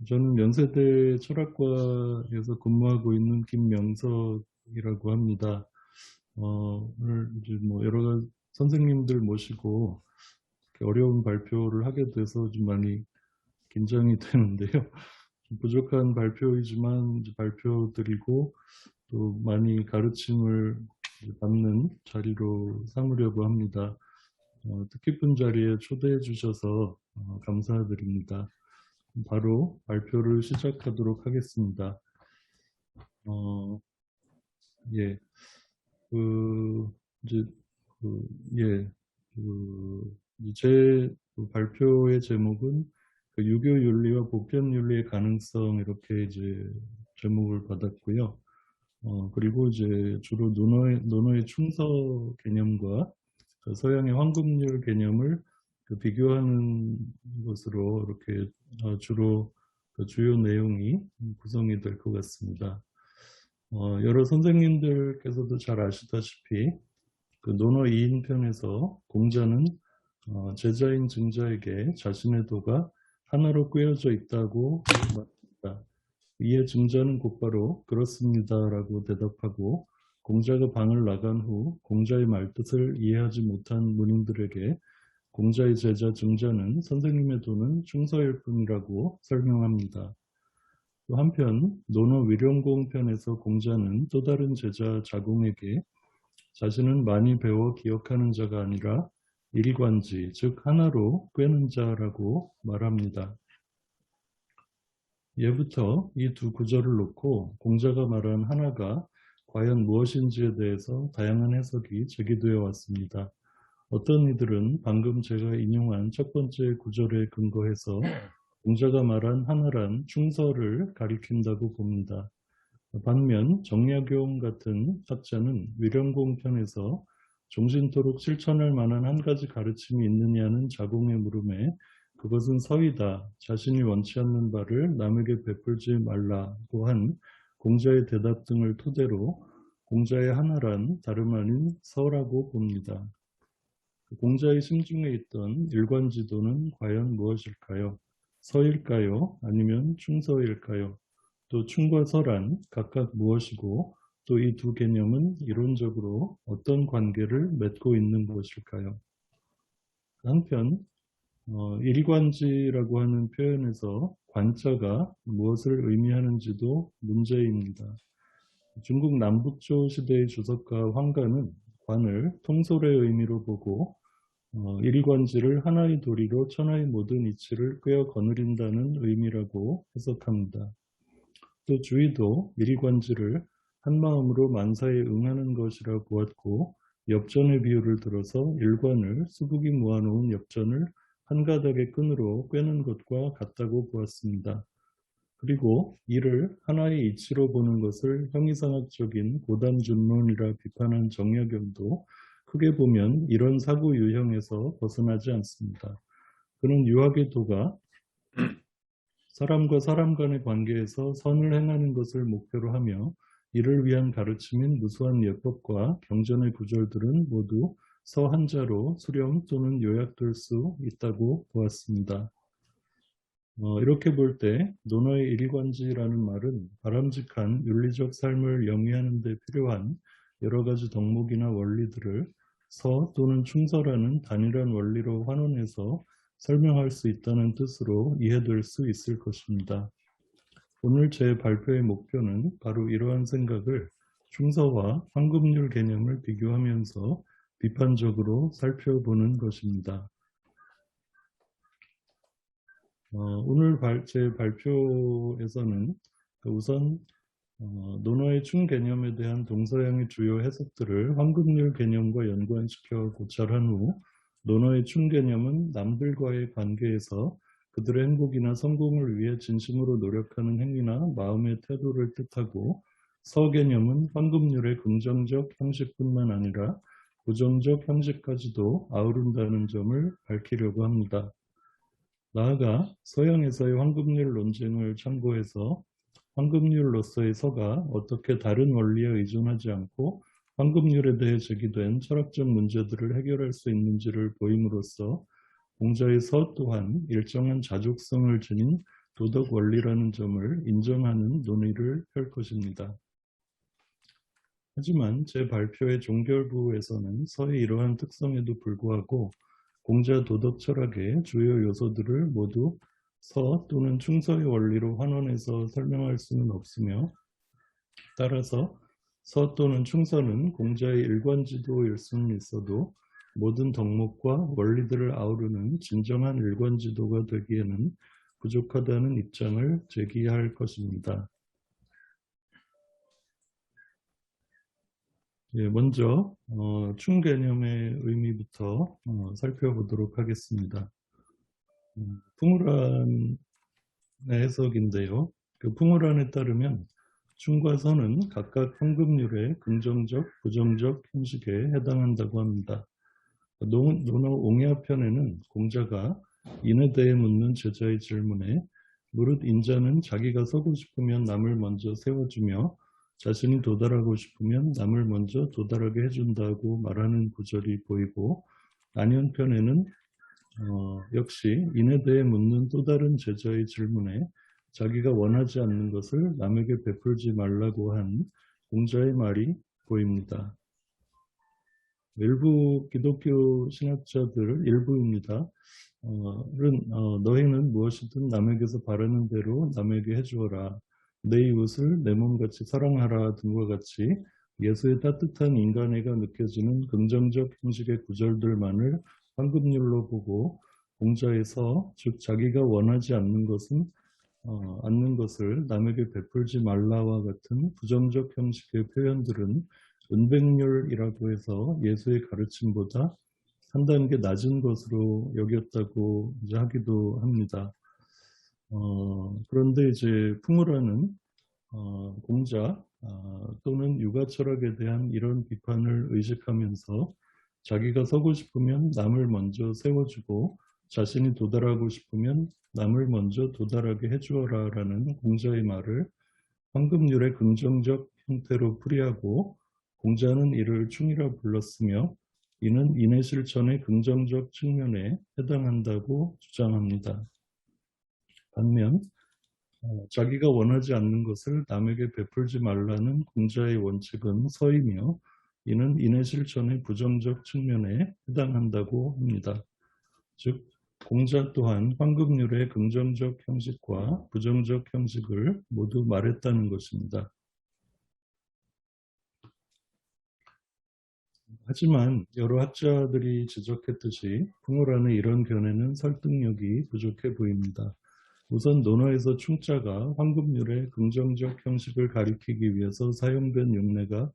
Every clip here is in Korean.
저는 연세대 철학과에서 근무하고 있는 김명석이라고 합니다. 오늘 이제 뭐 여러 가지 선생님들 모시고 이렇게 어려운 발표를 하게 돼서 좀 많이 긴장이 되는데요. 좀 부족한 발표이지만 이제 발표 드리고 또 많이 가르침을 이제 받는 자리로 삼으려고 합니다. 뜻깊은 자리에 초대해 주셔서 감사드립니다. 바로 발표를 시작하도록 하겠습니다. 어, 예, 그, 이제, 그, 예, 제 발표의 제목은 유교 윤리와 보편 윤리의 가능성 이렇게 이제 제목을 받았고요. 그리고 이제 주로 논어의 충서 개념과 서양의 황금률 개념을 비교하는 것으로 이렇게 주로 주요 내용이 구성이 될 것 같습니다. 여러 선생님들께서도 잘 아시다시피 논어 2인편에서 공자는 제자인 증자에게 자신의 도가 하나로 꿰어져 있다고 말합니다. 이에 증자는 곧바로 그렇습니다라고 대답하고 공자가 방을 나간 후 공자의 말뜻을 이해하지 못한 문인들에게 공자의 제자 증자는 선생님의 도는 충서일 뿐이라고 설명합니다. 또 한편 논어 위령공 편에서 공자는 또 다른 제자 자공에게 자신은 많이 배워 기억하는 자가 아니라 일관지 즉 하나로 꿰는 자라고 말합니다. 예부터 이 두 구절을 놓고 공자가 말한 하나가 과연 무엇인지에 대해서 다양한 해석이 제기되어 왔습니다. 어떤 이들은 방금 제가 인용한 첫 번째 구절에 근거해서 공자가 말한 하나란 충서를 가리킨다고 봅니다. 반면 정약용 같은 학자는 위령공 편에서 종신토록 실천할 만한 한 가지 가르침이 있느냐는 자공의 물음에 그것은 서이다. 자신이 원치 않는 바를 남에게 베풀지 말라고 한 공자의 대답 등을 토대로 공자의 하나란 다름 아닌 서라고 봅니다. 공자의 심중에 있던 일관지도는 과연 무엇일까요? 서일까요? 아니면 충서일까요? 또 충과 서란 각각 무엇이고 또 이 두 개념은 이론적으로 어떤 관계를 맺고 있는 것일까요? 한편 일관지라고 하는 표현에서 관자가 무엇을 의미하는지도 문제입니다. 중국 남북조 시대의 주석가 황가는 관을 통솔의 의미로 보고 일관지를 하나의 도리로 천하의 모든 이치를 꿰어 거느린다는 의미라고 해석합니다. 또 주의도 일관지를 한마음으로 만사에 응하는 것이라 보았고 엽전의 비유를 들어서 일관을 수북이 모아놓은 엽전을 한 가닥의 끈으로 꿰는 것과 같다고 보았습니다. 그리고 이를 하나의 이치로 보는 것을 형이상학적인 고담준론이라 비판한 정약용도 크게 보면 이런 사고 유형에서 벗어나지 않습니다. 그는 유학의 도가 사람과 사람 간의 관계에서 선을 행하는 것을 목표로 하며 이를 위한 가르침인 무수한 예법과 경전의 구절들은 모두 서 한자로 수령 또는 요약될 수 있다고 보았습니다. 이렇게 볼 때 논어의 일관지라는 말은 바람직한 윤리적 삶을 영위하는 데 필요한 여러 가지 덕목이나 원리들을 서 또는 충서라는 단일한 원리로 환원해서 설명할 수 있다는 뜻으로 이해될 수 있을 것입니다. 오늘 제 발표의 목표는 바로 이러한 생각을 충서와 황금률 개념을 비교하면서 비판적으로 살펴보는 것입니다. 오늘 제 발표에서는 우선 논어의 충 개념에 대한 동서양의 주요 해석들을 황금률 개념과 연관시켜 고찰한 후 논어의 충 개념은 남들과의 관계에서 그들의 행복이나 성공을 위해 진심으로 노력하는 행위나 마음의 태도를 뜻하고 서 개념은 황금률의 긍정적 형식뿐만 아니라 부정적 형식까지도 아우른다는 점을 밝히려고 합니다. 나아가 서양에서의 황금률 논쟁을 참고해서 황금률로서의 서가 어떻게 다른 원리에 의존하지 않고 황금률에 대해 제기된 철학적 문제들을 해결할 수 있는지를 보임으로써 공자의 서 또한 일정한 자족성을 지닌 도덕 원리라는 점을 인정하는 논의를 펼 것입니다. 하지만 제 발표의 종결부에서는 서의 이러한 특성에도 불구하고 공자 도덕 철학의 주요 요소들을 모두 서 또는 충서의 원리로 환원해서 설명할 수는 없으며, 따라서 서 또는 충서는 공자의 일관지도일 수는 있어도 모든 덕목과 원리들을 아우르는 진정한 일관지도가 되기에는 부족하다는 입장을 제기할 것입니다. 먼저 충 개념의 의미부터 살펴보도록 하겠습니다. 풍우란의 해석인데요. 그 풍우란에 따르면 충과 서는 각각 황금률의 긍정적, 부정적 형식에 해당한다고 합니다. 논어 옹야편에는 공자가 인에 대해 묻는 제자의 질문에 무릇 인자는 자기가 서고 싶으면 남을 먼저 세워주며 자신이 도달하고 싶으면 남을 먼저 도달하게 해준다고 말하는 구절이 보이고, 안현편에는 역시 인에 대해 묻는 또 다른 제자의 질문에 자기가 원하지 않는 것을 남에게 베풀지 말라고 한 공자의 말이 보입니다. 일부 기독교 신학자들 일부입니다. 너희는 무엇이든 남에게서 바라는 대로 남에게 해주어라. 내 이웃을 내 몸같이 사랑하라 등과 같이 예수의 따뜻한 인간애가 느껴지는 긍정적 형식의 구절들만을 황금률로 보고 공자에서 즉 자기가 원하지 않는 것을 남에게 베풀지 말라와 같은 부정적 형식의 표현들은 은백률이라고 해서 예수의 가르침보다 한 단계 낮은 것으로 여겼다고 이제 하기도 합니다. 그런데 이제 풍우라는 공자 또는 육아철학에 대한 이런 비판을 의식하면서 자기가 서고 싶으면 남을 먼저 세워주고 자신이 도달하고 싶으면 남을 먼저 도달하게 해주어라 라는 공자의 말을 황금률의 긍정적 형태로 풀이하고, 공자는 이를 충이라 불렀으며 이는 인의 실천의 긍정적 측면에 해당한다고 주장합니다. 반면 자기가 원하지 않는 것을 남에게 베풀지 말라는 공자의 원칙은 서이며 이는 인의 실천의 부정적 측면에 해당한다고 합니다. 즉 공자 또한 황금률의 긍정적 형식과 부정적 형식을 모두 말했다는 것입니다. 하지만 여러 학자들이 지적했듯이 풍우란의 이런 견해는 설득력이 부족해 보입니다. 우선 논어에서 충자가 황금률의 긍정적 형식을 가리키기 위해서 사용된 용례가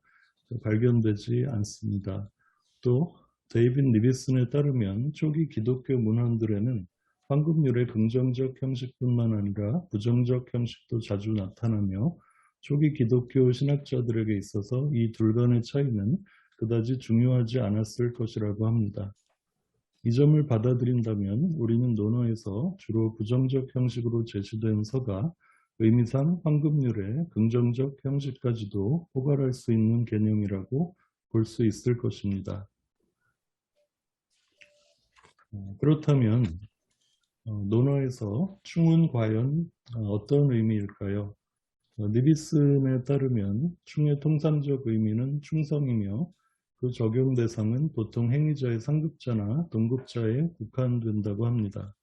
발견되지 않습니다. 또 데이빗 리비슨에 따르면 초기 기독교 문헌들에는 황금률의 긍정적 형식뿐만 아니라 부정적 형식도 자주 나타나며 초기 기독교 신학자들에게 있어서 이 둘 간의 차이는 그다지 중요하지 않았을 것이라고 합니다. 이 점을 받아들인다면 우리는 논어에서 주로 부정적 형식으로 제시된 서가 의미상 황금률의 긍정적 형식까지도 포괄할 수 있는 개념이라고 볼 수 있을 것입니다. 그렇다면 논어에서 충은 과연 어떤 의미일까요? 리비슨에 따르면 충의 통상적 의미는 충성이며 그 적용 대상은 보통 행위자의 상급자나 동급자에 국한된다고 합니다.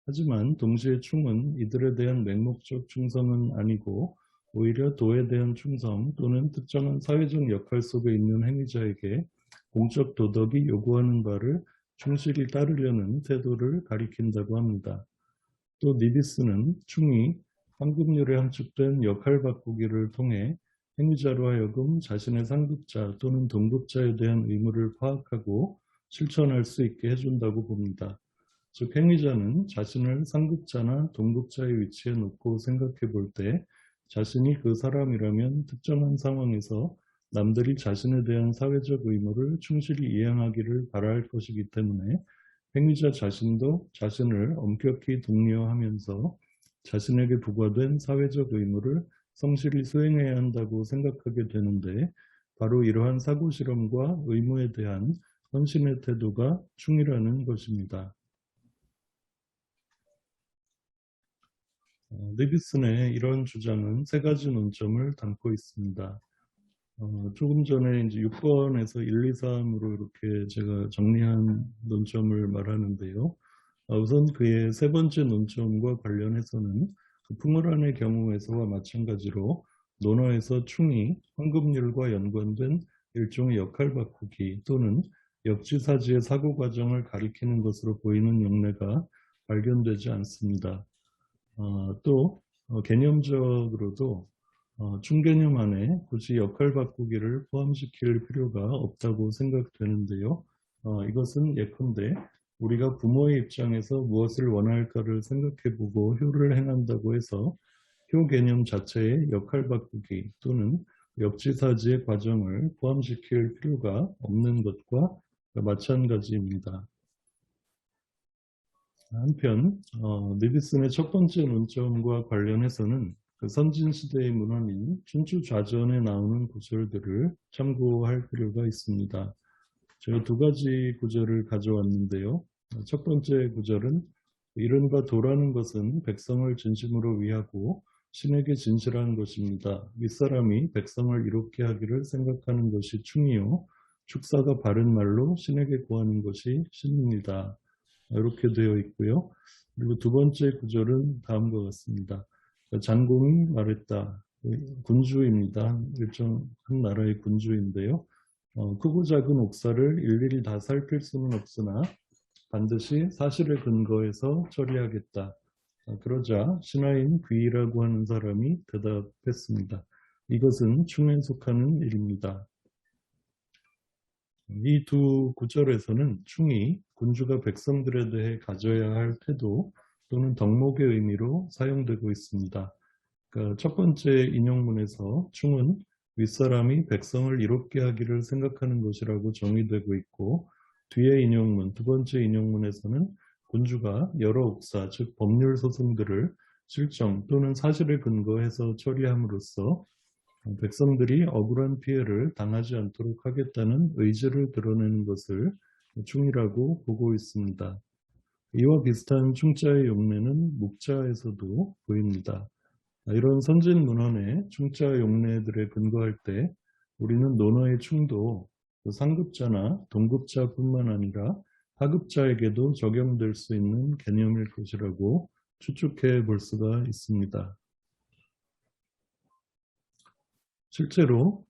하지만 동시에 충은 이들에 대한 맹목적 충성은 아니고 오히려 도에 대한 충성 또는 특정한 사회적 역할 속에 있는 행위자에게 공적 도덕이 요구하는 바를 충실히 따르려는 태도를 가리킨다고 합니다. 또 니비스는 충이 황금률에 함축된 역할 바꾸기를 통해 행위자로 하여금 자신의 상급자 또는 동급자에 대한 의무를 파악하고 실천할 수 있게 해준다고 봅니다. 즉 행위자는 자신을 상급자나 동급자의 위치에 놓고 생각해 볼 때 자신이 그 사람이라면 특정한 상황에서 남들이 자신에 대한 사회적 의무를 충실히 이행하기를 바랄 것이기 때문에 행위자 자신도 자신을 엄격히 독려하면서 자신에게 부과된 사회적 의무를 성실히 수행해야 한다고 생각하게 되는데, 바로 이러한 사고실험과 의무에 대한 헌신의 태도가 충이라는 것입니다. 네비슨의 이런 주장은 세 가지 논점을 담고 있습니다. 조금 전에 이제 6번에서 1, 2, 3으로 이렇게 제가 정리한 논점을 말하는데요. 우선 그의 세 번째 논점과 관련해서는 그 풍어란의 경우에서와 마찬가지로 논어에서 충이 황금률과 연관된 일종의 역할 바꾸기 또는 역지사지의 사고 과정을 가리키는 것으로 보이는 용례가 발견되지 않습니다. 또 개념적으로도 충개념 안에 굳이 역할 바꾸기를 포함시킬 필요가 없다고 생각되는데요. 이것은 예컨대 우리가 부모의 입장에서 무엇을 원할까를 생각해보고 효를 행한다고 해서 효 개념 자체의 역할 바꾸기 또는 역지사지의 과정을 포함시킬 필요가 없는 것과 마찬가지입니다. 한편 니비슨의 첫 번째 논점과 관련해서는 그 선진시대의 문헌인 춘추좌전에 나오는 구절들을 참고할 필요가 있습니다. 제가 두 가지 구절을 가져왔는데요. 첫 번째 구절은 이른바 도라는 것은 백성을 진심으로 위하고 신에게 진실한 것입니다. 윗사람이 백성을 이롭게 하기를 생각하는 것이 충이요. 축사가 바른 말로 신에게 구하는 것이 신입니다. 이렇게 되어 있고요. 그리고 두 번째 구절은 다음과 같습니다. 장공이 말했다. 군주입니다. 일정 한 나라의 군주인데요. 크고 작은 옥사를 일일이 다 살필 수는 없으나 반드시 사실에 근거해서 처리하겠다. 그러자 신하인 귀라고 하는 사람이 대답했습니다. 이것은 충에 속하는 일입니다. 이 두 구절에서는 충이 군주가 백성들에 대해 가져야 할 태도 또는 덕목의 의미로 사용되고 있습니다. 그러니까 첫 번째 인용문에서 충은 윗사람이 백성을 이롭게 하기를 생각하는 것이라고 정의되고 있고, 뒤에 인용문, 두 번째 인용문에서는 군주가 여러 옥사, 즉 법률 소송들을 실정 또는 사실에 근거해서 처리함으로써 백성들이 억울한 피해를 당하지 않도록 하겠다는 의지를 드러내는 것을 충이라고 보고 있습니다. 이와 비슷한 충자의 용례는 묵자에서도 보입니다. 이런 선진 문헌의 충자 용례들에 근거할 때 우리는 논어의 충도 상급자나 동급자뿐만 아니라 하급자에게도 적용될 수 있는 개념일 것이라고 추측해 볼 수가 있습니다. 실제로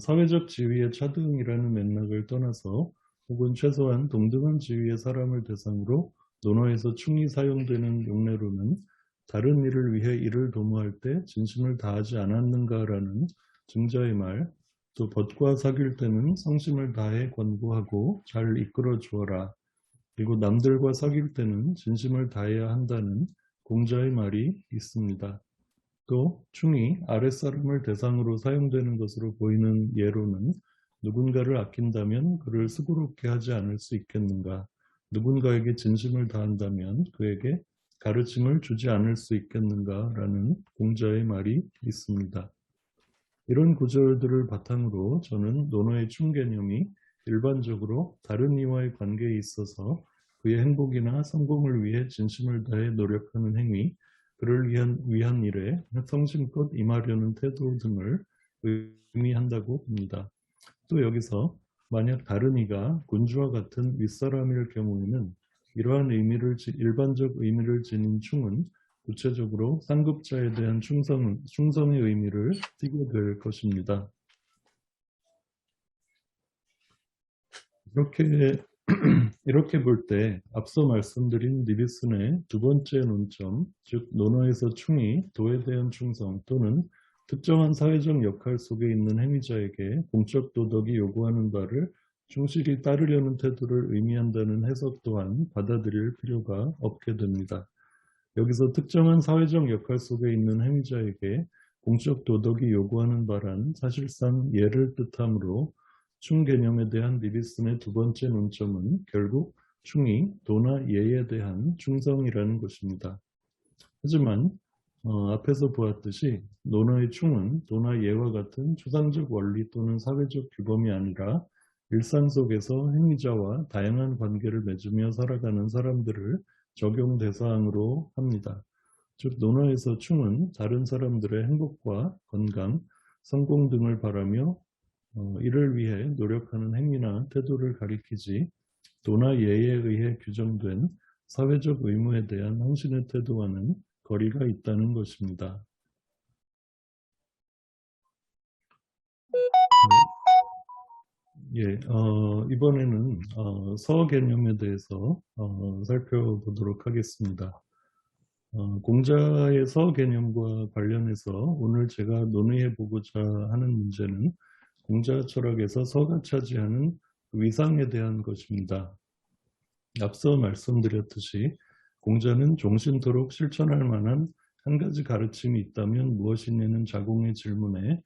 사회적 지위의 차등이라는 맥락을 떠나서 혹은 최소한 동등한 지위의 사람을 대상으로 논어에서 충이 사용되는 용례로는 다른 일을 위해 이를 도모할 때 진심을 다하지 않았는가라는 증자의 말, 또 벗과 사귈 때는 성심을 다해 권고하고 잘 이끌어 주어라. 그리고 남들과 사귈 때는 진심을 다해야 한다는 공자의 말이 있습니다. 또 충이 아랫사람을 대상으로 사용되는 것으로 보이는 예로는 누군가를 아낀다면 그를 수고롭게 하지 않을 수 있겠는가? 누군가에게 진심을 다한다면 그에게 가르침을 주지 않을 수 있겠는가라는 공자의 말이 있습니다. 이런 구절들을 바탕으로 저는 논어의 충 개념이 일반적으로 다른 이와의 관계에 있어서 그의 행복이나 성공을 위해 진심을 다해 노력하는 행위, 그를 위한 일에 성심껏 임하려는 태도 등을 의미한다고 봅니다. 또 여기서 만약 다른 이가 군주와 같은 윗사람일 경우에는 이러한 일반적 의미를 지닌 충은 구체적으로 상급자에 대한 충성의 의미를 띠게 될 것입니다. 이렇게 볼 때 앞서 말씀드린 니비슨의 두 번째 논점, 즉 논어에서 충이 도에 대한 충성 또는 특정한 사회적 역할 속에 있는 행위자에게 공적 도덕이 요구하는 바를 충실히 따르려는 태도를 의미한다는 해석 또한 받아들일 필요가 없게 됩니다. 여기서 특정한 사회적 역할 속에 있는 행위자에게 공적 도덕이 요구하는 바란 사실상 예를 뜻하므로 충 개념에 대한 니비슨의 두 번째 논점은 결국 충이 도나 예에 대한 충성이라는 것입니다. 하지만 앞에서 보았듯이 논어의 충은 도나 예와 같은 추상적 원리 또는 사회적 규범이 아니라 일상 속에서 행위자와 다양한 관계를 맺으며 살아가는 사람들을 적용 대상으로 합니다. 즉 논어에서 충은 다른 사람들의 행복과 건강, 성공 등을 바라며 이를 위해 노력하는 행위나 태도를 가리키지 도나 예에 의해 규정된 사회적 의무에 대한 헌신의 태도와는 거리가 있다는 것입니다. 예, 이번에는 서 개념에 대해서 살펴보도록 하겠습니다. 공자의 서 개념과 관련해서 오늘 제가 논의해 보고자 하는 문제는 공자 철학에서 서가 차지하는 위상에 대한 것입니다. 앞서 말씀드렸듯이 공자는 종신토록 실천할 만한 한 가지 가르침이 있다면 무엇이냐는 자공의 질문에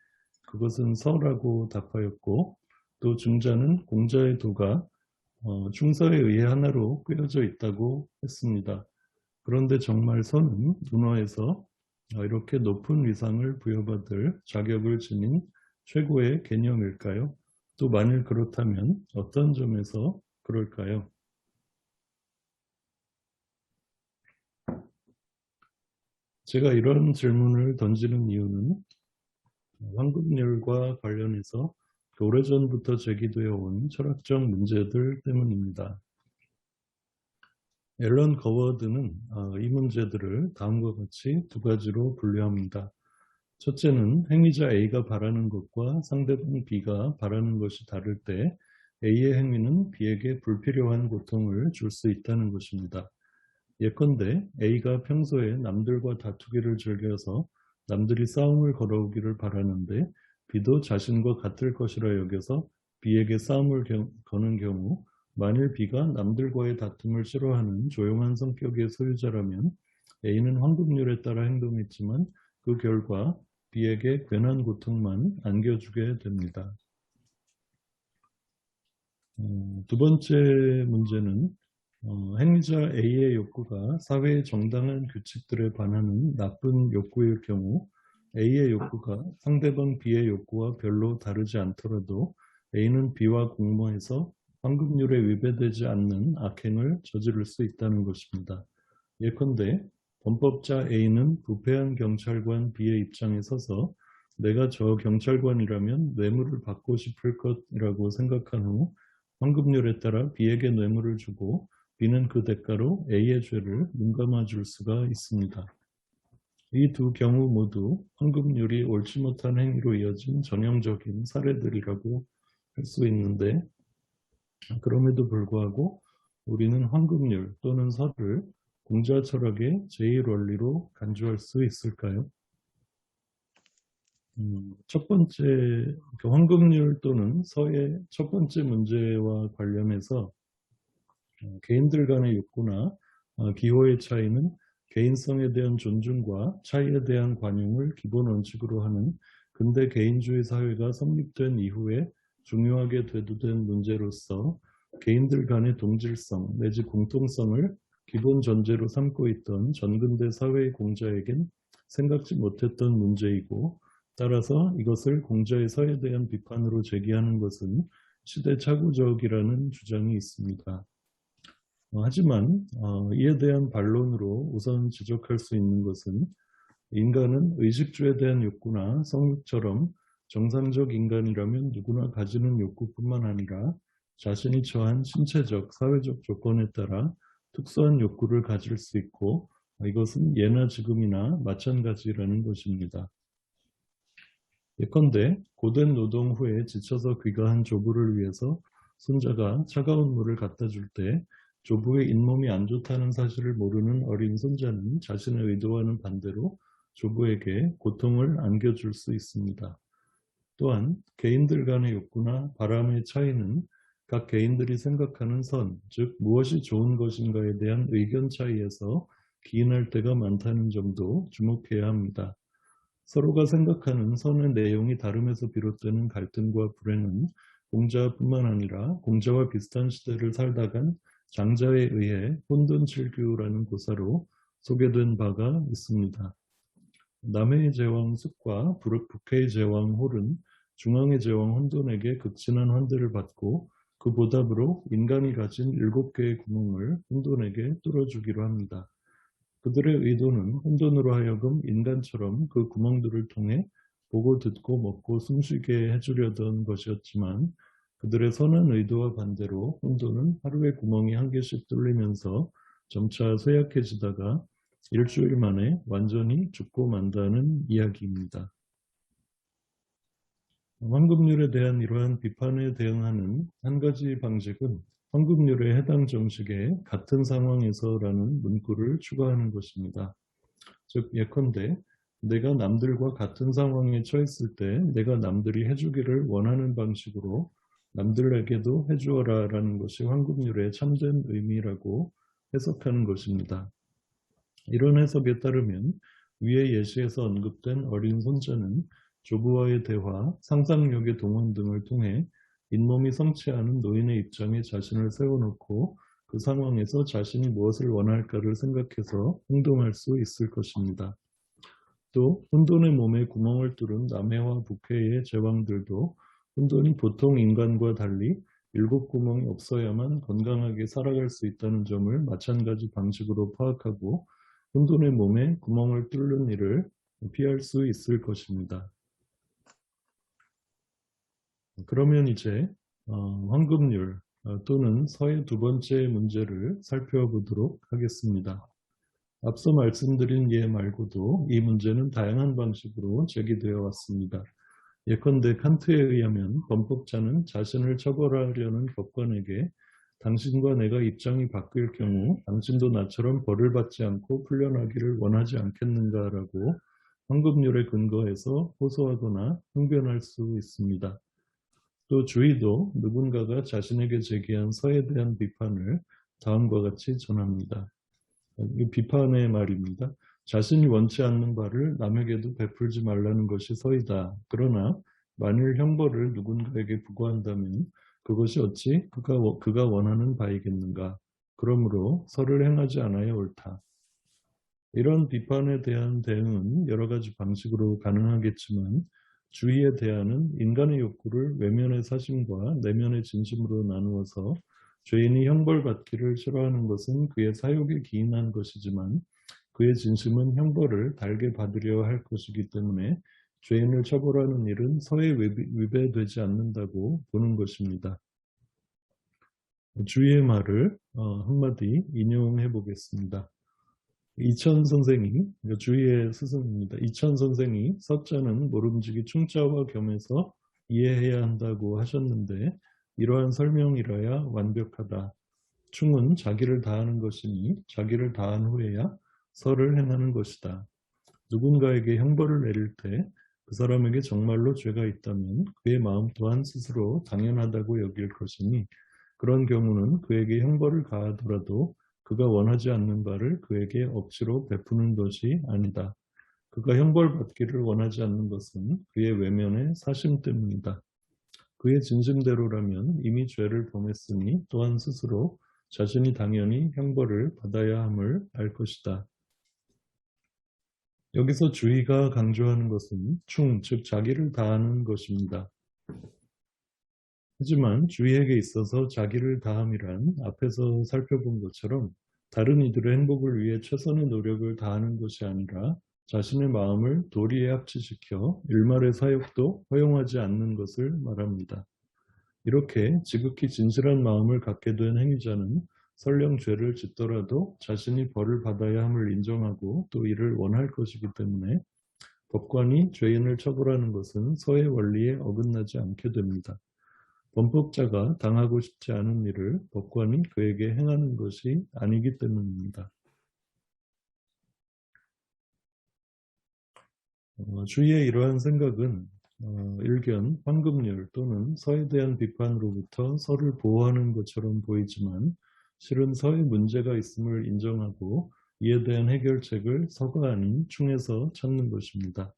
그것은 서라고 답하였고, 또 중자는 공자의 도가 충서에 의해 하나로 꿰어져 있다고 했습니다. 그런데 정말 서는 논어에서 이렇게 높은 위상을 부여받을 자격을 지닌 최고의 개념일까요? 또 만일 그렇다면 어떤 점에서 그럴까요? 제가 이런 질문을 던지는 이유는 황금률과 관련해서 오래전부터 제기되어 온 철학적 문제들 때문입니다. 앨런 거워드는 이 문제들을 다음과 같이 두 가지로 분류합니다. 첫째는 행위자 A가 바라는 것과 상대방 B가 바라는 것이 다를 때 A의 행위는 B에게 불필요한 고통을 줄 수 있다는 것입니다. 예컨대 A가 평소에 남들과 다투기를 즐겨서 남들이 싸움을 걸어오기를 바라는데 B도 자신과 같을 것이라 여겨서 B에게 싸움을 거는 경우, 만일 B가 남들과의 다툼을 싫어하는 조용한 성격의 소유자라면 A는 황금률에 따라 행동했지만 그 결과 B에게 괜한 고통만 안겨주게 됩니다. 두 번째 문제는 행위자 A의 욕구가 사회의 정당한 규칙들에 반하는 나쁜 욕구일 경우 A의 욕구가 상대방 B의 욕구와 별로 다르지 않더라도 A는 B와 공모해서 황금률에 위배되지 않는 악행을 저지를 수 있다는 것입니다. 예컨대 범법자 A는 부패한 경찰관 B의 입장에 서서 내가 저 경찰관이라면 뇌물을 받고 싶을 것이라고 생각한 후 황금률에 따라 B에게 뇌물을 주고 B는 그 대가로 A의 죄를 눈감아 줄 수가 있습니다. 이 두 경우 모두 황금률이 옳지 못한 행위로 이어진 전형적인 사례들이라고 할 수 있는데, 그럼에도 불구하고 우리는 황금률 또는 서를 공자 철학의 제1원리로 간주할 수 있을까요? 첫 번째, 황금률 또는 서의 첫 번째 문제와 관련해서 개인들 간의 욕구나 기호의 차이는 개인성에 대한 존중과 차이에 대한 관용을 기본 원칙으로 하는 근대 개인주의 사회가 성립된 이후에 중요하게 대두된 문제로서 개인들 간의 동질성 내지 공통성을 기본 전제로 삼고 있던 전근대 사회의 공자에겐 생각지 못했던 문제이고, 따라서 이것을 공자의 서에 대한 비판으로 제기하는 것은 시대착오적이라는 주장이 있습니다. 하지만 이에 대한 반론으로 우선 지적할 수 있는 것은 인간은 의식주에 대한 욕구나 성욕처럼 정상적 인간이라면 누구나 가지는 욕구뿐만 아니라 자신이 처한 신체적, 사회적 조건에 따라 특수한 욕구를 가질 수 있고, 이것은 예나 지금이나 마찬가지라는 것입니다. 예컨대 고된 노동 후에 지쳐서 귀가한 조부를 위해서 손자가 차가운 물을 갖다 줄 때 조부의 잇몸이 안 좋다는 사실을 모르는 어린 손자는 자신의 의도와는 반대로 조부에게 고통을 안겨줄 수 있습니다. 또한 개인들 간의 욕구나 바람의 차이는 각 개인들이 생각하는 선, 즉 무엇이 좋은 것인가에 대한 의견 차이에서 기인할 때가 많다는 점도 주목해야 합니다. 서로가 생각하는 선의 내용이 다름에서 비롯되는 갈등과 불행은 공자뿐만 아니라 공자와 비슷한 시대를 살다간 장자에 의해 혼돈칠규라는 고사로 소개된 바가 있습니다. 남해의 제왕 숙과 북해의 제왕 홀은 중앙의 제왕 혼돈에게 극진한 환대를 받고 그 보답으로 인간이 가진 7개의 구멍을 혼돈에게 뚫어주기로 합니다. 그들의 의도는 혼돈으로 하여금 인간처럼 그 구멍들을 통해 보고 듣고 먹고 숨쉬게 해주려던 것이었지만 그들의 선한 의도와 반대로 혼돈은 하루에 구멍이 한 개씩 뚫리면서 점차 쇠약해지다가 일주일 만에 완전히 죽고 만다는 이야기입니다. 황금률에 대한 이러한 비판에 대응하는 한 가지 방식은 황금률의 해당 정식에 같은 상황에서라는 문구를 추가하는 것입니다. 즉 예컨대 내가 남들과 같은 상황에 처했을 때 내가 남들이 해주기를 원하는 방식으로 남들에게도 해주어라 라는 것이 황금률의 참된 의미라고 해석하는 것입니다. 이런 해석에 따르면 위의 예시에서 언급된 어린 손자는 조부와의 대화, 상상력의 동원 등을 통해 잇몸이 성취하는 노인의 입장에 자신을 세워놓고 그 상황에서 자신이 무엇을 원할까를 생각해서 행동할 수 있을 것입니다. 또 혼돈의 몸에 구멍을 뚫은 남해와 북해의 제왕들도 혼돈이 보통 인간과 달리 7구멍이 없어야만 건강하게 살아갈 수 있다는 점을 마찬가지 방식으로 파악하고 혼돈의 몸에 구멍을 뚫는 일을 피할 수 있을 것입니다. 그러면 이제 황금률 또는 서의 두 번째 문제를 살펴보도록 하겠습니다. 앞서 말씀드린 예 말고도 이 문제는 다양한 방식으로 제기되어 왔습니다. 예컨대 칸트에 의하면 범법자는 자신을 처벌하려는 법관에게 당신과 내가 입장이 바뀔 경우 당신도 나처럼 벌을 받지 않고 풀려나기를 원하지 않겠는가라고 황금률에 근거해서 호소하거나 항변할 수 있습니다. 또 주의도 누군가가 자신에게 제기한 서에 대한 비판을 다음과 같이 전합니다. 이 비판의 말입니다. 자신이 원치 않는 바를 남에게도 베풀지 말라는 것이 서이다. 그러나 만일 형벌을 누군가에게 부과한다면 그것이 어찌 그가 원하는 바이겠는가. 그러므로 서를 행하지 않아야 옳다. 이런 비판에 대한 대응은 여러 가지 방식으로 가능하겠지만 주의에 대하는 인간의 욕구를 외면의 사심과 내면의 진심으로 나누어서 죄인이 형벌받기를 싫어하는 것은 그의 사욕에 기인한 것이지만 그의 진심은 형벌을 달게 받으려 할 것이기 때문에 죄인을 처벌하는 일은 서에 위배되지 않는다고 보는 것입니다. 주의의 말을 한마디 인용해 보겠습니다. 이천 선생이, 주의의 스승입니다. 이천 선생이 서자는 모름지기 충자와 겸해서 이해해야 한다고 하셨는데 이러한 설명이라야 완벽하다. 충은 자기를 다하는 것이니 자기를 다한 후에야 서를 행하는 것이다. 누군가에게 형벌을 내릴 때 그 사람에게 정말로 죄가 있다면 그의 마음 또한 스스로 당연하다고 여길 것이니 그런 경우는 그에게 형벌을 가하더라도 그가 원하지 않는 바를 그에게 억지로 베푸는 것이 아니다. 그가 형벌받기를 원하지 않는 것은 그의 외면의 사심 때문이다. 그의 진심대로라면 이미 죄를 범했으니 또한 스스로 자신이 당연히 형벌을 받아야 함을 알 것이다. 여기서 주의가 강조하는 것은 충, 즉 자기를 다하는 것입니다. 하지만 주의에게 있어서 자기를 다함이란 앞에서 살펴본 것처럼 다른 이들의 행복을 위해 최선의 노력을 다하는 것이 아니라 자신의 마음을 도리에 합치시켜 일말의 사욕도 허용하지 않는 것을 말합니다. 이렇게 지극히 진실한 마음을 갖게 된 행위자는 설령 죄를 짓더라도 자신이 벌을 받아야 함을 인정하고 또 이를 원할 것이기 때문에 법관이 죄인을 처벌하는 것은 서의 원리에 어긋나지 않게 됩니다. 범법자가 당하고 싶지 않은 일을 법관이 그에게 행하는 것이 아니기 때문입니다. 주의의 이러한 생각은 일견 황금률 또는 서에 대한 비판으로부터 서를 보호하는 것처럼 보이지만 실은 서에 문제가 있음을 인정하고 이에 대한 해결책을 서가 아닌 충에서 찾는 것입니다.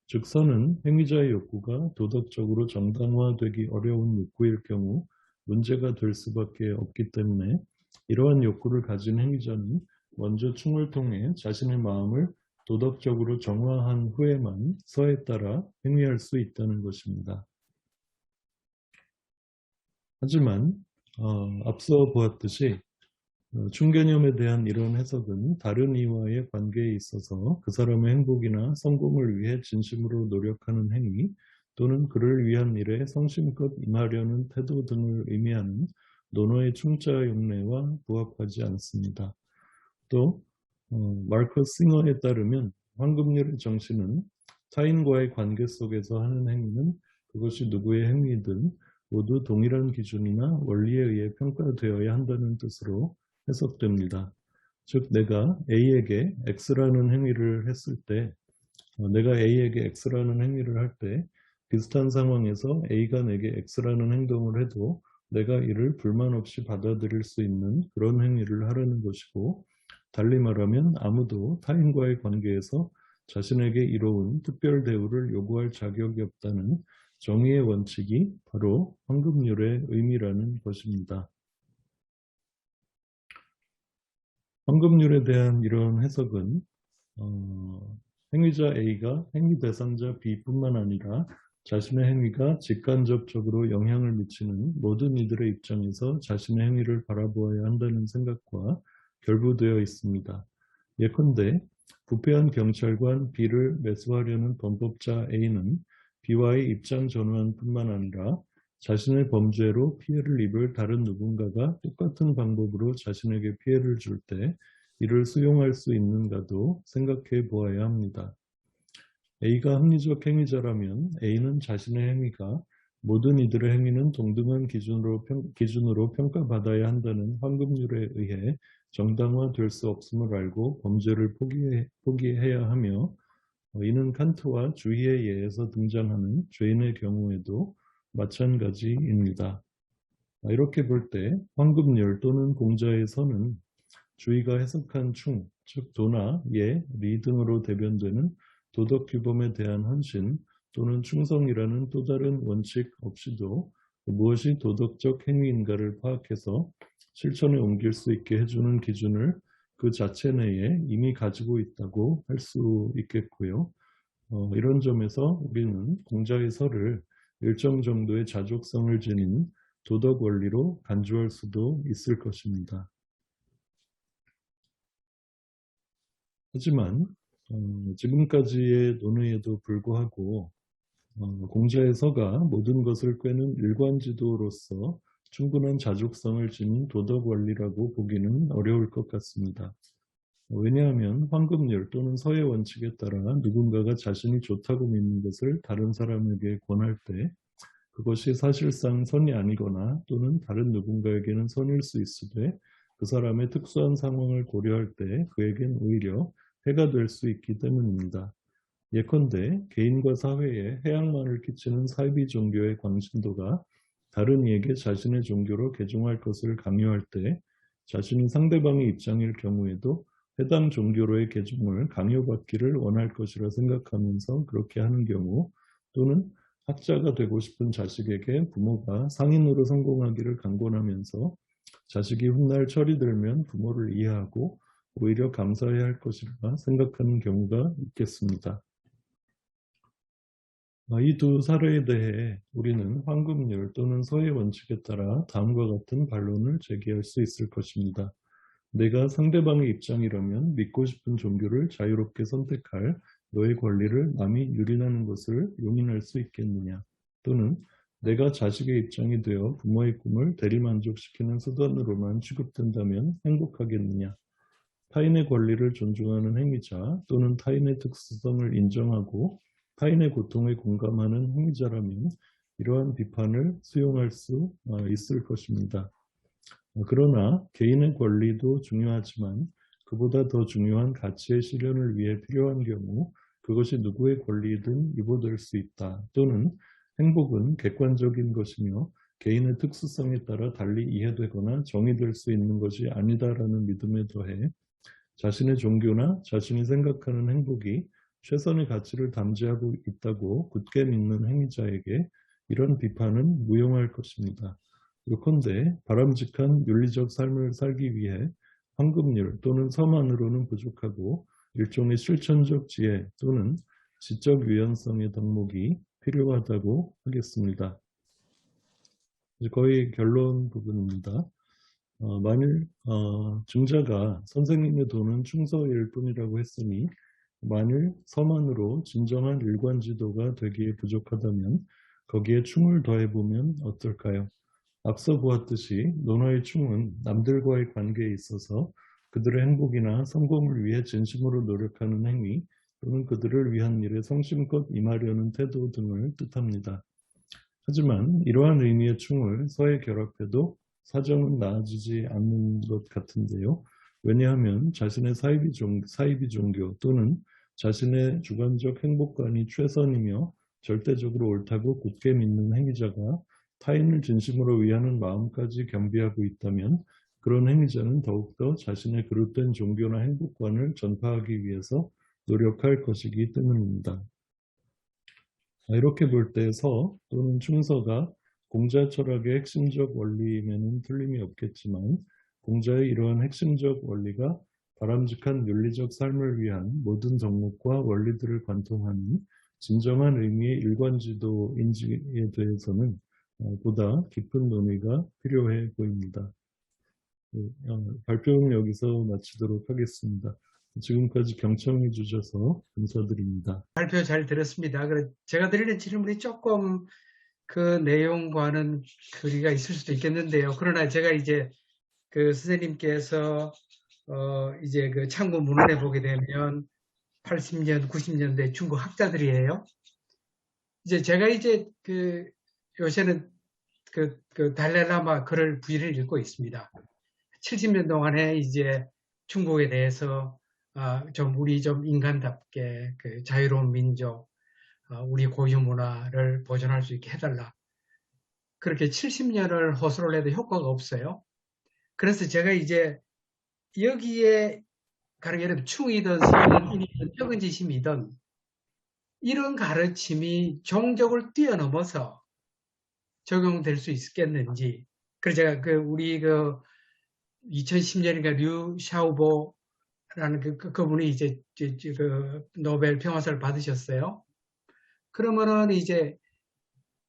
즉 서는 행위자의 욕구가 도덕적으로 정당화되기 어려운 욕구일 경우 문제가 될 수밖에 없기 때문에 이러한 욕구를 가진 행위자는 먼저 충을 통해 자신의 마음을 도덕적으로 정화한 후에만 서에 따라 행위할 수 있다는 것입니다. 하지만 앞서 보았듯이 충개념에 대한 이런 해석은 다른 이와의 관계에 있어서 그 사람의 행복이나 성공을 위해 진심으로 노력하는 행위 또는 그를 위한 일에 성심껏 임하려는 태도 등을 의미하는 논어의 충자 용례와 부합하지 않습니다. 또 마르커스 싱어에 따르면 황금률의 정신은 타인과의 관계 속에서 하는 행위는 그것이 누구의 행위든 모두 동일한 기준이나 원리에 의해 평가되어야 한다는 뜻으로 해석됩니다. 즉 내가 A에게 X라는 행위를 했을 때 내가 A에게 X라는 행위를 할 때 비슷한 상황에서 A가 내게 X라는 행동을 해도 내가 이를 불만 없이 받아들일 수 있는 그런 행위를 하려는 것이고 달리 말하면 아무도 타인과의 관계에서 자신에게 이로운 특별 대우를 요구할 자격이 없다는 정의의 원칙이 바로 황금률의 의미라는 것입니다. 황금률에 대한 이런 해석은 행위자 A가 행위 대상자 B뿐만 아니라 자신의 행위가 직간접적으로 영향을 미치는 모든 이들의 입장에서 자신의 행위를 바라보아야 한다는 생각과 결부되어 있습니다. 예컨대 부패한 경찰관 B를 매수하려는 범법자 A는 B와의 입장 전환뿐만 아니라 자신의 범죄로 피해를 입을 다른 누군가가 똑같은 방법으로 자신에게 피해를 줄 때 이를 수용할 수 있는가도 생각해 보아야 합니다. A가 합리적 행위자라면 A는 자신의 행위가 모든 이들의 행위는 동등한 기준으로 평가받아야 한다는 황금률에 의해 정당화될 수 없음을 알고 범죄를 포기해야 하며 이는 칸트와 주의에 의해서 등장하는 죄인의 경우에도 마찬가지입니다. 이렇게 볼 때 황금률 또는 공자의 선은 주의가 해석한 충, 즉 도나 예, 리 등으로 대변되는 도덕 규범에 대한 헌신 또는 충성이라는 또 다른 원칙 없이도 무엇이 도덕적 행위인가를 파악해서 실천에 옮길 수 있게 해주는 기준을 그 자체 내에 이미 가지고 있다고 할 수 있겠고요. 이런 점에서 우리는 공자의 설을 일정 정도의 자족성을 지닌 도덕 원리로 간주할 수도 있을 것입니다. 하지만 지금까지의 논의에도 불구하고 공자의 서가 모든 것을 꿰는 일관지도로서 충분한 자족성을 지닌 도덕 원리라고 보기는 어려울 것 같습니다. 왜냐하면 황금률 또는 서의 원칙에 따라 누군가가 자신이 좋다고 믿는 것을 다른 사람에게 권할 때 그것이 사실상 선이 아니거나 또는 다른 누군가에게는 선일 수 있으되 그 사람의 특수한 상황을 고려할 때 그에겐 오히려 해가 될 수 있기 때문입니다. 예컨대 개인과 사회에 해악만을 끼치는 사이비 종교의 광신도가 다른 이에게 자신의 종교로 개종할 것을 강요할 때 자신이 상대방의 입장일 경우에도 해당 종교로의 개종을 강요받기를 원할 것이라 생각하면서 그렇게 하는 경우 또는 학자가 되고 싶은 자식에게 부모가 상인으로 성공하기를 강권하면서 자식이 훗날 철이 들면 부모를 이해하고 오히려 감사해야 할 것이라 생각하는 경우가 있겠습니다. 이 두 사례에 대해 우리는 황금률 또는 서의 원칙에 따라 다음과 같은 반론을 제기할 수 있을 것입니다. 내가 상대방의 입장이라면 믿고 싶은 종교를 자유롭게 선택할 너의 권리를 남이 유린하는 것을 용인할 수 있겠느냐? 또는 내가 자식의 입장이 되어 부모의 꿈을 대리만족시키는 수단으로만 취급된다면 행복하겠느냐? 타인의 권리를 존중하는 행위자 또는 타인의 특수성을 인정하고 타인의 고통에 공감하는 행위자라면 이러한 비판을 수용할 수 있을 것입니다. 그러나 개인의 권리도 중요하지만 그보다 더 중요한 가치의 실현을 위해 필요한 경우 그것이 누구의 권리든 이보될 수 있다. 또는 행복은 객관적인 것이며 개인의 특수성에 따라 달리 이해되거나 정의될 수 있는 것이 아니다라는 믿음에 더해 자신의 종교나 자신이 생각하는 행복이 최선의 가치를 담지하고 있다고 굳게 믿는 행위자에게 이런 비판은 무용할 것입니다. 요컨대 바람직한 윤리적 삶을 살기 위해 황금률 또는 서만으로는 부족하고 일종의 실천적 지혜 또는 지적 유연성의 덕목이 필요하다고 하겠습니다. 이제 거의 결론 부분입니다. 만일 증자가 선생님의 돈은 충서일 뿐이라고 했으니 만일 서만으로 진정한 일관지도가 되기에 부족하다면 거기에 충을 더해보면 어떨까요? 앞서 보았듯이 논어의 충은 남들과의 관계에 있어서 그들의 행복이나 성공을 위해 진심으로 노력하는 행위 또는 그들을 위한 일에 성심껏 임하려는 태도 등을 뜻합니다. 하지만 이러한 의미의 충을 서에 결합해도 사정은 나아지지 않는 것 같은데요. 왜냐하면 자신의 사이비 종교 또는 자신의 주관적 행복관이 최선이며 절대적으로 옳다고 굳게 믿는 행위자가 타인을 진심으로 위하는 마음까지 겸비하고 있다면 그런 행위자는 더욱더 자신의 그릇된 종교나 행복관을 전파하기 위해서 노력할 것이기 때문입니다. 이렇게 볼 때 서 또는 충서가 공자 철학의 핵심적 원리임에는 틀림이 없겠지만 공자의 이러한 핵심적 원리가 바람직한 윤리적 삶을 위한 모든 덕목과 원리들을 관통하는 진정한 의미의 일관지도인지에 대해서는 보다 깊은 논의가 필요해 보입니다. 발표는 여기서 마치도록 하겠습니다. 지금까지 경청해 주셔서 감사드립니다. 발표 잘 들었습니다. 제가 드리는 질문이 조금 그 내용과는 거리가 있을 수도 있겠는데요. 그러나 제가 이제 그 선생님께서 이제 그 참고 문헌에 보게 되면 80년, 90년대 중국 학자들이에요. 이제 제가 이제 그 요새는 그 달라라마 글을 부지런히 읽고 있습니다. 70년 동안에 이제 중국에 대해서 좀 우리 좀 인간답게 그 자유로운 민족, 우리 고유 문화를 보존할 수 있게 해달라. 그렇게 70년을 호소를 해도 효과가 없어요. 그래서 제가 이제 여기에 가령 예를 들어 충이든 서민이든 적은지심이든 이런 가르침이 종족을 뛰어넘어서 적용될 수 있겠는지. 그래서 제가 우리 2010년인가 류 샤오보라는 그분이 이제 그 노벨 평화상을 받으셨어요. 그러면은 이제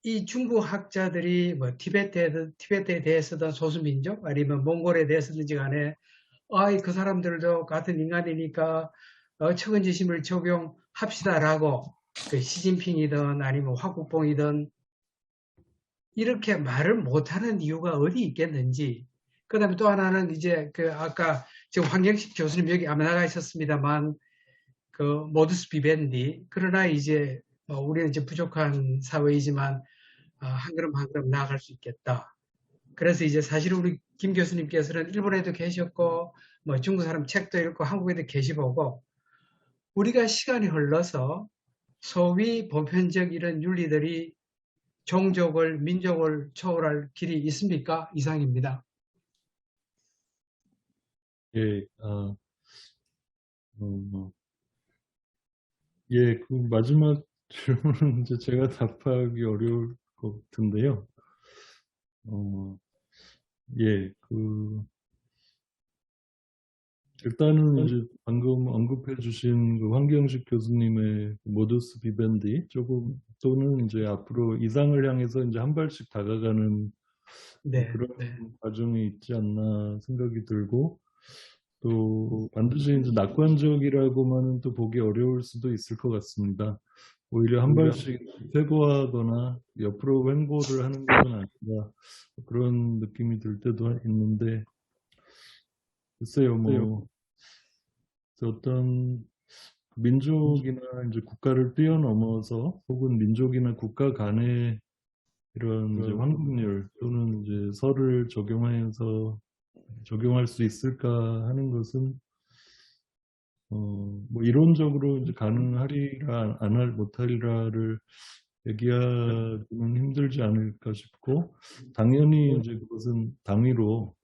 이 중국 학자들이 뭐 티베트에 대해서든 소수민족 아니면 몽골에 대해서든지 간에 그 사람들도 같은 인간이니까 처근지심을 적용합시다라고 그 시진핑이든 아니면 화국봉이든 이렇게 말을 못하는 이유가 어디 있겠는지. 그다음에 또 하나는 이제 아까 지금 황경식 교수님 여기 아마 나가 있었습니다만 그 모두스 비벤디. 그러나 이제 우리는 이제 부족한 사회이지만 한 걸음 한 걸음 나아갈 수 있겠다. 그래서 이제 사실 우리 김 교수님께서는 일본에도 계셨고 뭐 중국 사람 책도 읽고 한국에도 계시고 우리가 시간이 흘러서 소위 보편적 이런 윤리들이 종족을 민족을 초월할 길이 있습니까? 이상입니다. 예, 예, 그 마지막 질문은 이제 제가 답하기 어려울 것 같은데요. 예, 일단은 이제 방금 언급해 주신 그 황경식 교수님의 모두스 비벤디 조금 또는 이제 앞으로 이상을 향해서 이제 한 발씩 다가가는 네, 그런 과정이 있지 않나 생각이 들고 또 반드시 이제 낙관적이라고만은 또 보기 어려울 수도 있을 것 같습니다. 오히려 한 발씩 퇴보하거나 옆으로 횡보를 하는 것은 아닌가 그런 느낌이 들 때도 있는데 글쎄요 뭐 어떤 민족이나 이제 국가를 뛰어넘어서 혹은 민족이나 국가 간의 이런 이제 황금률 또는 이제 설을 적용할 수 있을까 하는 것은 뭐 이론적으로 이제 가능하리라 못하리라를 얘기하기는 힘들지 않을까 싶고 당연히 이제 그것은 당위로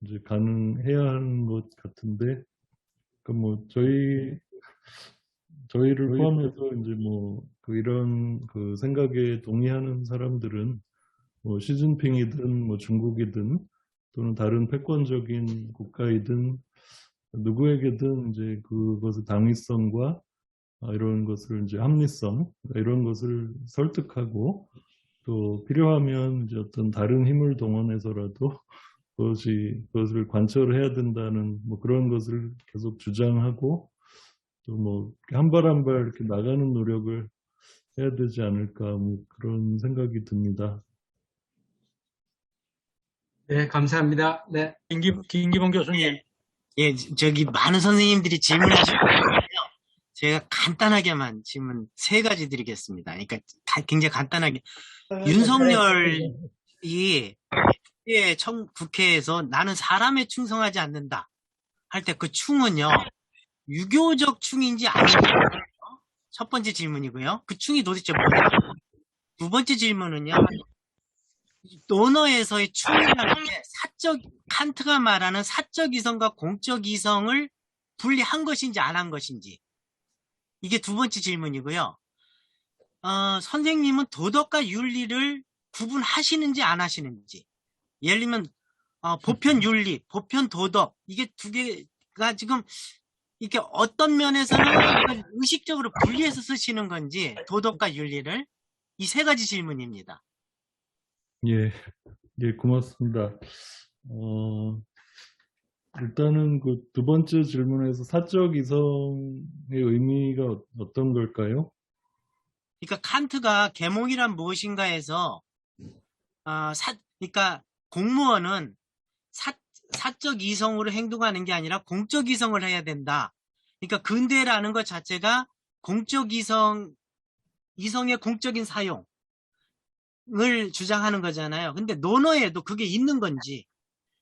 이제 가능해야 하는 것 같은데 그 뭐 저희를 포함해서 이제 뭐 이런 그 생각에 동의하는 사람들은 뭐 시진핑이든 뭐 중국이든 또는 다른 패권적인 국가이든 누구에게든 이제 그것의 당위성과 이런 것을 이제 합리성 이런 것을 설득하고 또 필요하면 이제 어떤 다른 힘을 동원해서라도 그것을 관철해야 된다는 뭐 그런 것을 계속 주장하고 또 뭐 한 발 한 발 이렇게 나가는 노력을 해야 되지 않을까 뭐 그런 생각이 듭니다. 네, 감사합니다. 네. 김기범 교수님. 예, 저기 많은 선생님들이 질문하셨는데요. 제가 간단하게만 질문 세 가지 드리겠습니다. 그러니까 굉장히 간단하게. 윤석열이 국회에서 나는 사람에 충성하지 않는다 할 때 그 충은요, 유교적 충인지 아닌지 첫 번째 질문이고요. 그 충이 도대체 뭐냐? 두 번째 질문은요, 논어에서의 충이라는 게 칸트가 말하는 사적 이성과 공적 이성을 분리한 것인지 안 한 것인지. 이게 두 번째 질문이고요. 선생님은 도덕과 윤리를 구분하시는지 안 하시는지. 예를 들면, 보편 윤리, 보편 도덕, 이게 두 개가 지금, 이렇게 어떤 면에서는 의식적으로 분리해서 쓰시는 건지, 도덕과 윤리를. 이 세 가지 질문입니다. 예, 예, 고맙습니다. 일단은 그 두 번째 질문에서 사적 이성의 의미가 어떤 걸까요? 그러니까 칸트가 계몽이란 무엇인가 해서, 그러니까 공무원은 사적 이성으로 행동하는 게 아니라 공적 이성을 해야 된다. 그러니까 근대라는 것 자체가 공적 이성의 공적인 사용을 주장하는 거잖아요. 근데 논어에도 그게 있는 건지,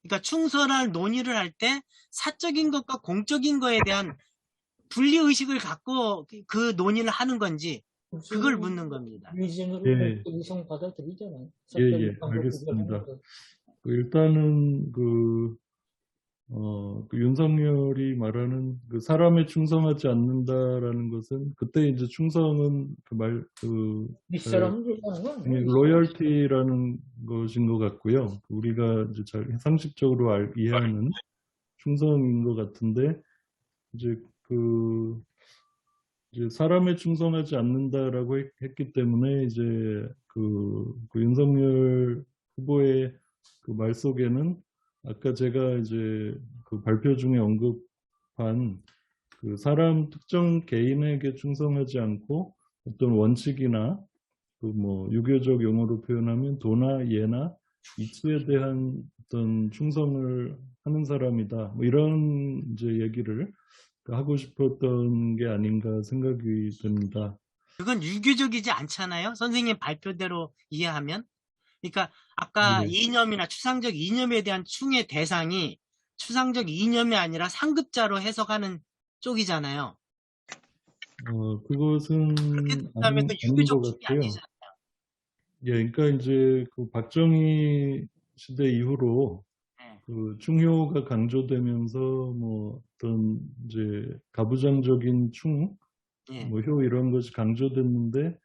그러니까 충설할 논의를 할 때 사적인 것과 공적인 거에 대한 분리의식을 갖고 그 논의를 하는 건지, 그걸 묻는 겁니다. 위증으로 예. 이성 받아들이잖아요. 예, 알겠습니다. 일단은 그 윤석열이 말하는 그 사람에 충성하지 않는다라는 것은 그때 이제 충성은 윗사람을 얘기하는 거 아니에요? 로열티라는 것인 것 같고요. 우리가 이제 잘 상식적으로 이해하는 충성인 것 같은데 이제 이제 사람에 충성하지 않는다라고 했기 때문에 이제 그 윤석열 후보의 그 말 속에는 아까 제가 이제 그 발표 중에 언급한 그 사람 특정 개인에게 충성하지 않고 어떤 원칙이나 그 뭐 유교적 용어로 표현하면 도나 예나 이치에 대한 어떤 충성을 하는 사람이다. 뭐 이런 이제 얘기를 하고 싶었던 게 아닌가 생각이 듭니다. 그건 유교적이지 않잖아요. 선생님 발표대로 이해하면. 그러니까 아까 네. 이념이나 추상적 이념에 대한 충의 대상이 추상적 이념이 아니라 상급자로 해석하는 쪽이잖아요. 그것은 그다음에 또 아닌 유교적 것 충이 같고요. 아니잖아요. 예, 그러니까 이제 그 박정희 시대 이후로 네. 그 충효가 강조되면서 뭐 어떤 이제 가부장적인 충, 예. 뭐 효 이런 것이 강조됐는데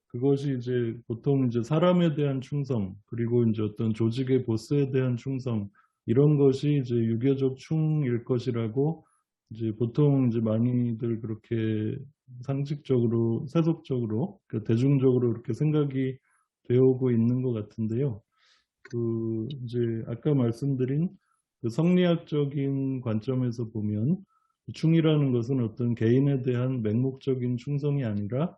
그것이 이제 보통 이제 사람에 대한 충성 그리고 이제 어떤 조직의 보스에 대한 충성 이런 것이 이제 유교적 충일 것이라고 이제 보통 이제 많이들 그렇게 상식적으로 세속적으로 대중적으로 그렇게 생각이 되어오고 있는 것 같은데요. 그 이제 아까 말씀드린 그 성리학적인 관점에서 보면 충이라는 것은 어떤 개인에 대한 맹목적인 충성이 아니라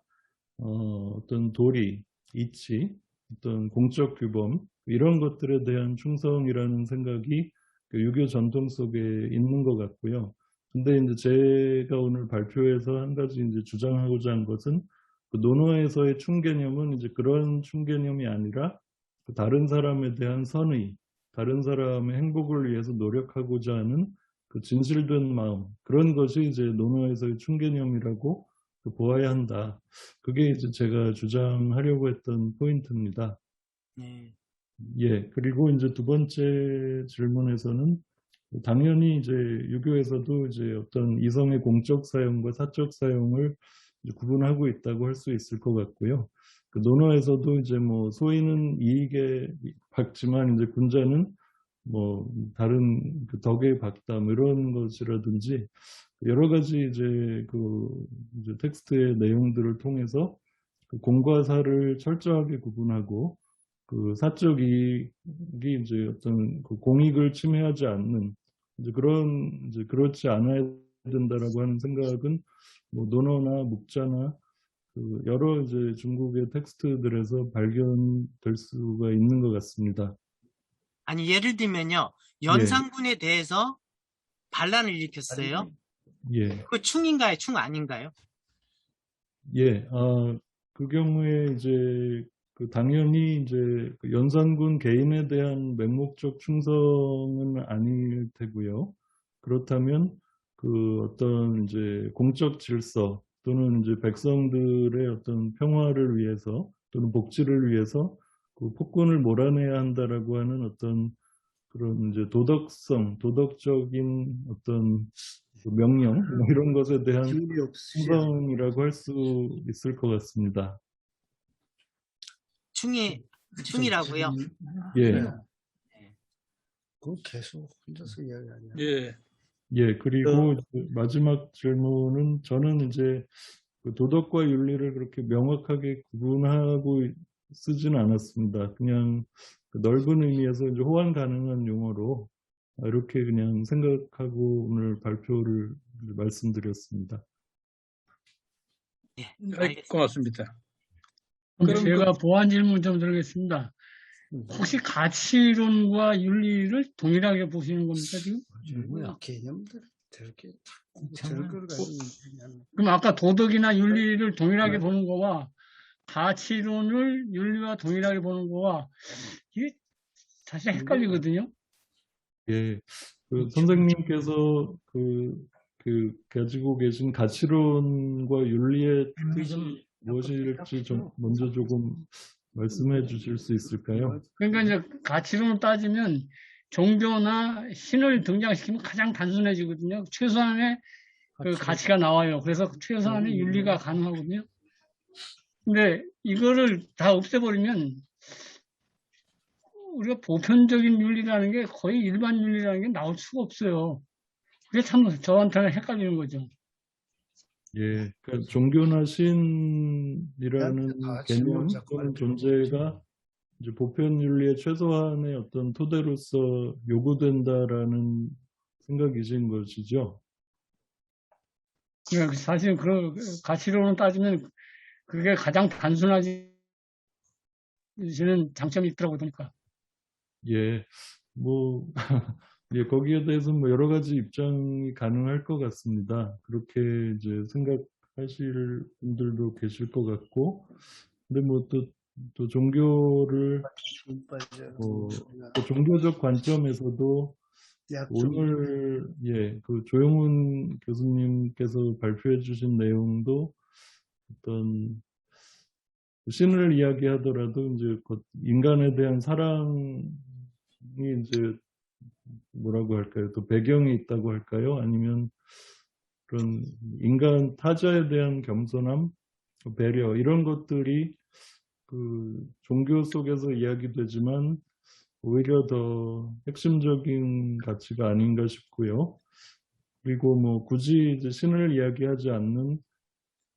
어떤 도리, 이치, 어떤 공적 규범 이런 것들에 대한 충성이라는 생각이 그 유교 전통 속에 있는 것 같고요. 근데 이제 제가 오늘 발표에서 한 가지 이제 주장하고자 한 것은 그 논어에서의 충 개념은 이제 그런 충 개념이 아니라 그 다른 사람에 대한 선의, 다른 사람의 행복을 위해서 노력하고자 하는 그 진실된 마음 그런 것이 이제 논어에서의 충 개념이라고 보아야 한다. 그게 이제 제가 주장하려고 했던 포인트입니다. 네. 예, 그리고 이제 두 번째 질문에서는 당연히 이제 유교에서도 이제 어떤 이성의 공적 사용과 사적 사용을 이제 구분하고 있다고 할 수 있을 것 같고요. 그 논어에서도 이제 뭐 소인은 이익에 박지만 이제 군자는 뭐 다른 그 덕에 박다 뭐 이런 것이라든지 여러 가지 이제 이제 텍스트의 내용들을 통해서 그 공과 사를 철저하게 구분하고 그 사적 이익이 이제 어떤 그 공익을 침해하지 않는 이제 그렇지 않아야 된다라고 하는 생각은 뭐 논어나 묵자나 그 여러 이제 중국의 텍스트들에서 발견될 수가 있는 것 같습니다. 아니, 예를 들면요. 예, 연산군에 대해서 반란을 일으켰어요. 예, 그 충인가요? 충 아닌가요? 예. 그 경우에 이제 그 당연히 이제 그 연산군 개인에 대한 맹목적 충성은 아닐 테고요. 그렇다면 그 어떤 이제 공적 질서 또는 이제 백성들의 어떤 평화를 위해서 또는 복지를 위해서 그 폭군을 몰아내야 한다라고 하는 어떤 그런 이제 도덕적인 어떤 그 명령 뭐 이런 것에 대한 충성이라고 할 수 있을 것 같습니다. 충이라고요? 예. 그건 계속 혼자서 이야기 아니야. 예. 예, 그리고 이제 마지막 질문은 저는 이제 그 도덕과 윤리를 그렇게 명확하게 구분하고 쓰지는 않았습니다. 그냥 그 넓은 의미에서 이제 호환 가능한 용어로 이렇게 그냥 생각하고 오늘 발표를 말씀드렸습니다. 예, 네, 알겠습니다. 고맙습니다. 그럼 그럼 제가 보완 질문 좀 드리겠습니다. 혹시 가치론과 윤리를 동일하게 보시는 겁니까, 지금? 뭐야, 개념들 저렇게 저런 걸 가지고 얘기하는 그럼 아까 도덕이나 윤리를 동일하게 보는 거와 가치론을 윤리와 동일하게 보는 거와 이게 사실 헷갈리거든요. 예, 그 선생님께서 그 가지고 계신 가치론과 윤리의 뜻이 무엇일지 좀 먼저 조금 말씀해 주실 수 있을까요? 그러니까 이제 가치론을 따지면 종교나 신을 등장시키면 가장 단순해지거든요. 최소한의 그 가치가 나와요. 그래서 최소한의 윤리가 가능하거든요. 근데 이거를 다 없애버리면 우리가 보편적인 윤리라는 게 거의 일반 윤리라는 게 나올 수가 없어요. 그게 참 저한테는 헷갈리는 거죠. 예, 그러니까 종교나 신이라는 다 개념 질문 자꾸 또는 할 필요가 존재가 이제 보편 윤리의 최소한의 어떤 토대로서 요구된다라는 생각이신 것이죠. 그러니까 사실 그 가치론을 따지면 그게 가장 단순해지는 장점이 있더라고 보니까. 예, 뭐, 예, 거기에 대해서 뭐 여러 가지 입장이 가능할 것 같습니다. 그렇게 이제 생각하실 분들도 계실 것 같고, 근데 뭐 또 종교를 또 종교적 관점에서도 오늘 예, 그 조영훈 교수님께서 발표해 주신 내용도 어떤 신을 이야기하더라도 이제 인간에 대한 사랑이 이제 뭐라고 할까요? 또 배경이 있다고 할까요? 아니면 그런 인간 타자에 대한 겸손함, 배려 이런 것들이 그 종교 속에서 이야기되지만 오히려 더 핵심적인 가치가 아닌가 싶고요. 그리고 뭐 굳이 이제 신을 이야기하지 않는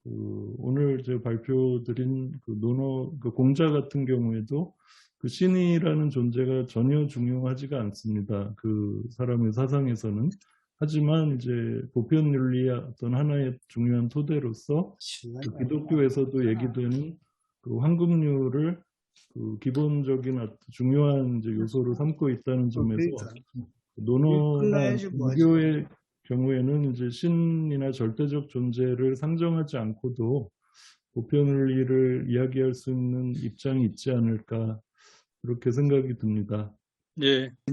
그 오늘 제가 발표드린 그 논어 그 공자 같은 경우에도 그 신이라는 존재가 전혀 중요하지가 않습니다. 그 사람의 사상에서는. 하지만 이제 보편 윤리의 어떤 하나의 중요한 토대로서 그 기독교에서도 얘기되는 그 황금률을 그 기본적인 중요한 이제 요소로 삼고 있다는 점에서 논어나 무교의 경우에는 이제 신이나 절대적 존재를 상정하지 않고도 보편 윤리를 이야기할 수 있는 입장이 있지 않을까 그렇게 생각이 듭니다. 예.